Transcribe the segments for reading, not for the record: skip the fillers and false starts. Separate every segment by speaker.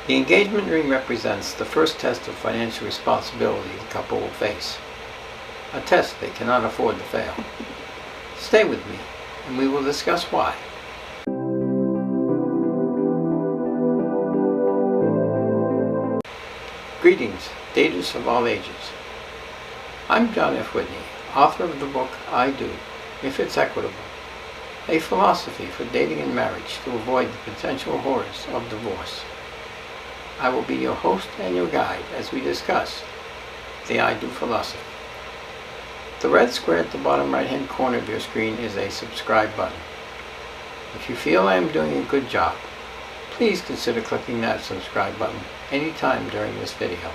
Speaker 1: The engagement ring represents the first test of financial responsibility the couple will face, a test they cannot afford to fail. Stay with me, and we will discuss why. Greetings, daters of all ages. I'm John F. Whitney, author of the book I Do, If It's Equitable, a philosophy for dating and marriage to avoid the potential horrors of divorce. I will be your host and your guide as we discuss the I Do philosophy. The red square at the bottom right-hand corner of your screen is a subscribe button. If you feel I am doing a good job, please consider clicking that subscribe button anytime during this video.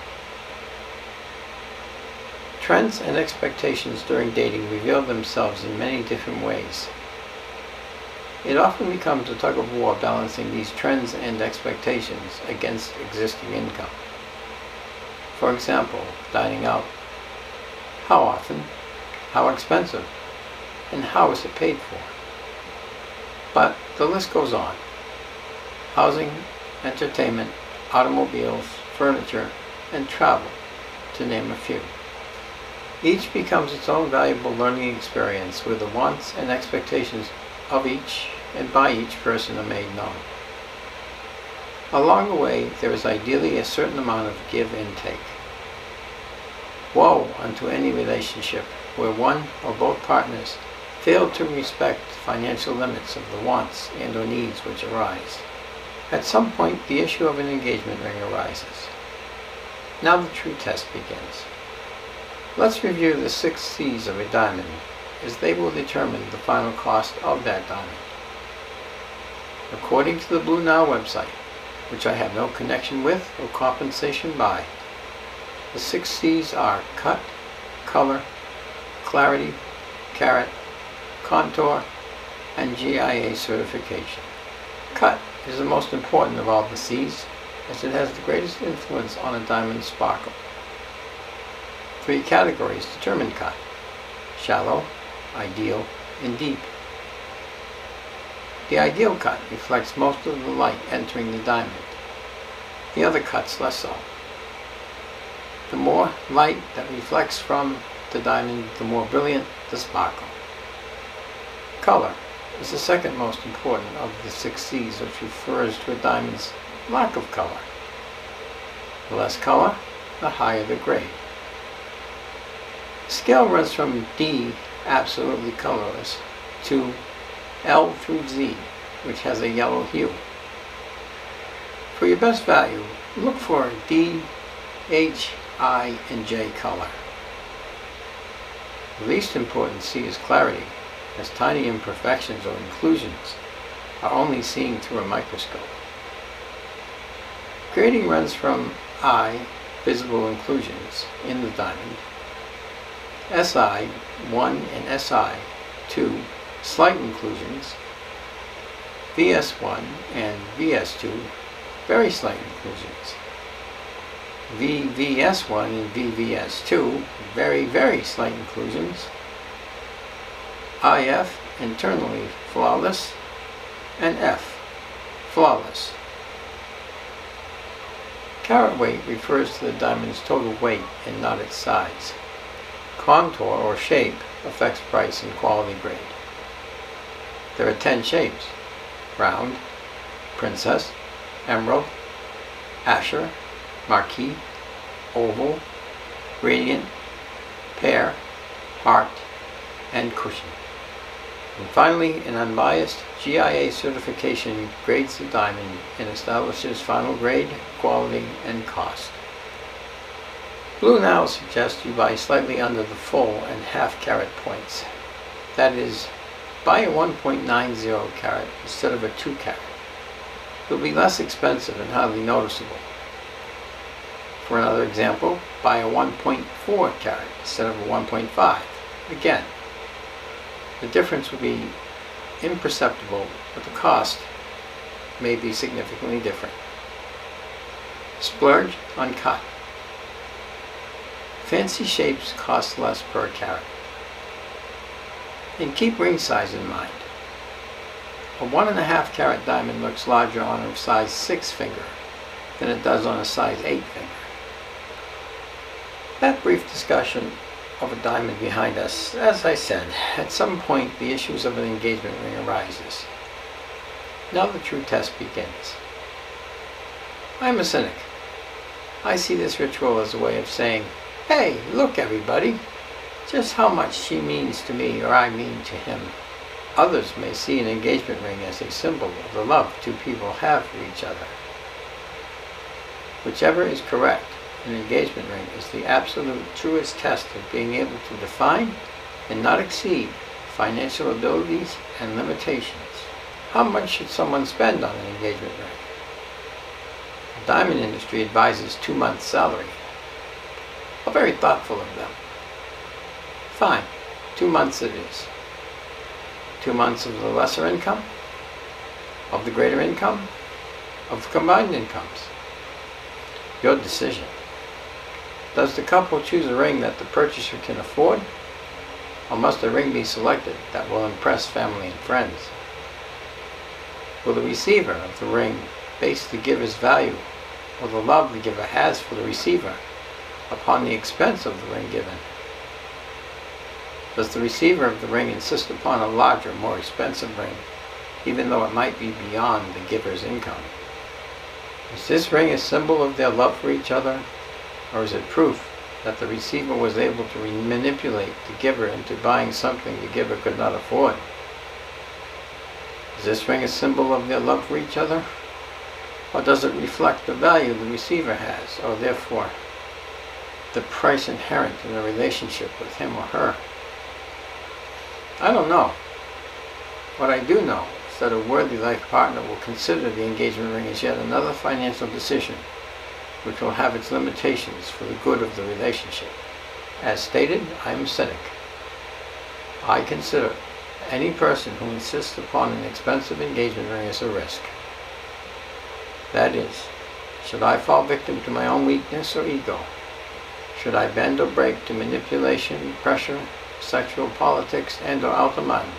Speaker 1: Trends and expectations during dating reveal themselves in many different ways. It often becomes a tug of war balancing these trends and expectations against existing income. For example, dining out. How often? How expensive? And how is it paid for? But the list goes on. Housing, entertainment, automobiles, furniture, and travel, to name a few. Each becomes its own valuable learning experience where the wants and expectations of each and by each person are made known. Along the way, there is ideally a certain amount of give and take. Woe unto any relationship where one or both partners fail to respect financial limits of the wants and or needs which arise. At some point, the issue of an engagement ring arises. Now the true test begins. Let's review the 6 C's of a diamond, as they will determine the final cost of that diamond. According to the Blue Now website, which I have no connection with or compensation by, the 6 C's are cut, color, clarity, carat, contour, and GIA certification. Cut is the most important of all the C's, as it has the greatest influence on a diamond's sparkle. 3 categories determine cut: shallow, ideal, and deep. The ideal cut reflects most of the light entering the diamond. The other cuts less so. The more light that reflects from the diamond, the more brilliant the sparkle. Color is the second most important of the 6 C's, which refers to a diamond's lack of color. The less color, the higher the grade. The scale runs from D, absolutely colorless, to L through Z, which has a yellow hue. For your best value, look for D, H, I, and J color. The least important C is clarity, as tiny imperfections or inclusions are only seen through a microscope. Grading runs from I, visible inclusions, in the diamond, SI, 1, and SI, 2, slight inclusions, VS1 and VS2, very slight inclusions, VVS1 and VVS2, very, very slight inclusions, IF, internally flawless, and F, flawless. Carat weight refers to the diamond's total weight and not its size. Contour or shape affects price and quality grade. There are 10 shapes: round, princess, emerald, Asher, marquise, oval, radiant, pear, heart, and cushion. And finally, an unbiased GIA certification grades the diamond and establishes final grade, quality, and cost. Blue Now suggests you buy slightly under the full and half carat points. That is, buy a 1.90 carat instead of a 2 carat. It will be less expensive and hardly noticeable. For another example, buy a 1.4 carat instead of a 1.5. Again, the difference will be imperceptible, but the cost may be significantly different. Splurge on cut. Fancy shapes cost less per carat. And keep ring size in mind. A 1.5 carat diamond looks larger on a size 6 finger than it does on a size 8 finger. That brief discussion of a diamond behind us, as I said, at some point the issues of an engagement ring arises. Now the true test begins. I'm a cynic. I see this ritual as a way of saying, hey, look everybody, just how much she means to me or I mean to him. Others may see an engagement ring as a symbol of the love two people have for each other. Whichever is correct, an engagement ring is the absolute truest test of being able to define and not exceed financial abilities and limitations. How much should someone spend on an engagement ring? The diamond industry advises 2 months' salary. How very thoughtful of them. Fine, 2 months it is. 2 months of the lesser income, of the greater income, of the combined incomes. Your decision. Does the couple choose a ring that the purchaser can afford, or must a ring be selected that will impress family and friends? Will the receiver of the ring base the giver's value, or the love the giver has for the receiver, upon the expense of the ring given? Does the receiver of the ring insist upon a larger, more expensive ring, even though it might be beyond the giver's income? Is this ring a symbol of their love for each other, or is it proof that the receiver was able to manipulate the giver into buying something the giver could not afford? Is this ring a symbol of their love for each other, or does it reflect the value the receiver has, or therefore the price inherent in a relationship with him or her? I don't know. What I do know is that a worthy life partner will consider the engagement ring as yet another financial decision, which will have its limitations for the good of the relationship. As stated, I am a cynic. I consider any person who insists upon an expensive engagement ring as a risk. That is, should I fall victim to my own weakness or ego? Should I bend or break to manipulation, pressure, sexual politics, and or ultimatum?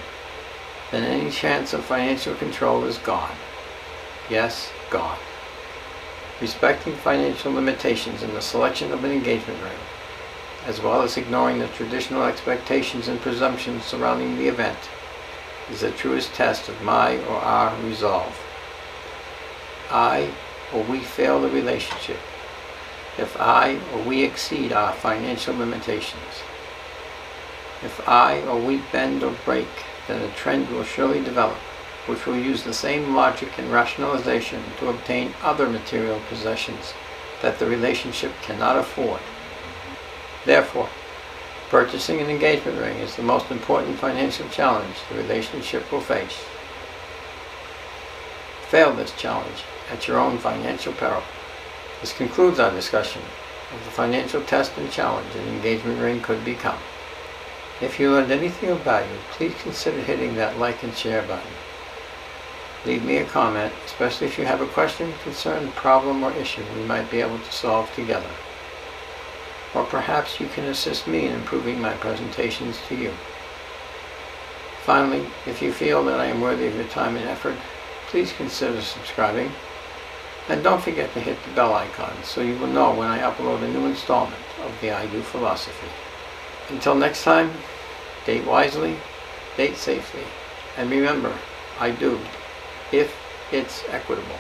Speaker 1: Then any chance of financial control is gone. Yes, gone. Respecting financial limitations in the selection of an engagement ring, as well as ignoring the traditional expectations and presumptions surrounding the event, is the truest test of my or our resolve. I or we fail the relationship if I or we exceed our financial limitations. If I or we bend or break, then a trend will surely develop, which will use the same logic and rationalization to obtain other material possessions that the relationship cannot afford. Therefore, purchasing an engagement ring is the most important financial challenge the relationship will face. Fail this challenge at your own financial peril. This concludes our discussion of the financial test and challenge an engagement ring could become. If you learned anything of value, please consider hitting that like and share button. Leave me a comment, especially if you have a question, concern, problem, or issue we might be able to solve together. Or perhaps you can assist me in improving my presentations to you. Finally, if you feel that I am worthy of your time and effort, please consider subscribing. And don't forget to hit the bell icon so you will know when I upload a new installment of the I Do philosophy. Until next time, date wisely, date safely, and remember, I do, if it's equitable.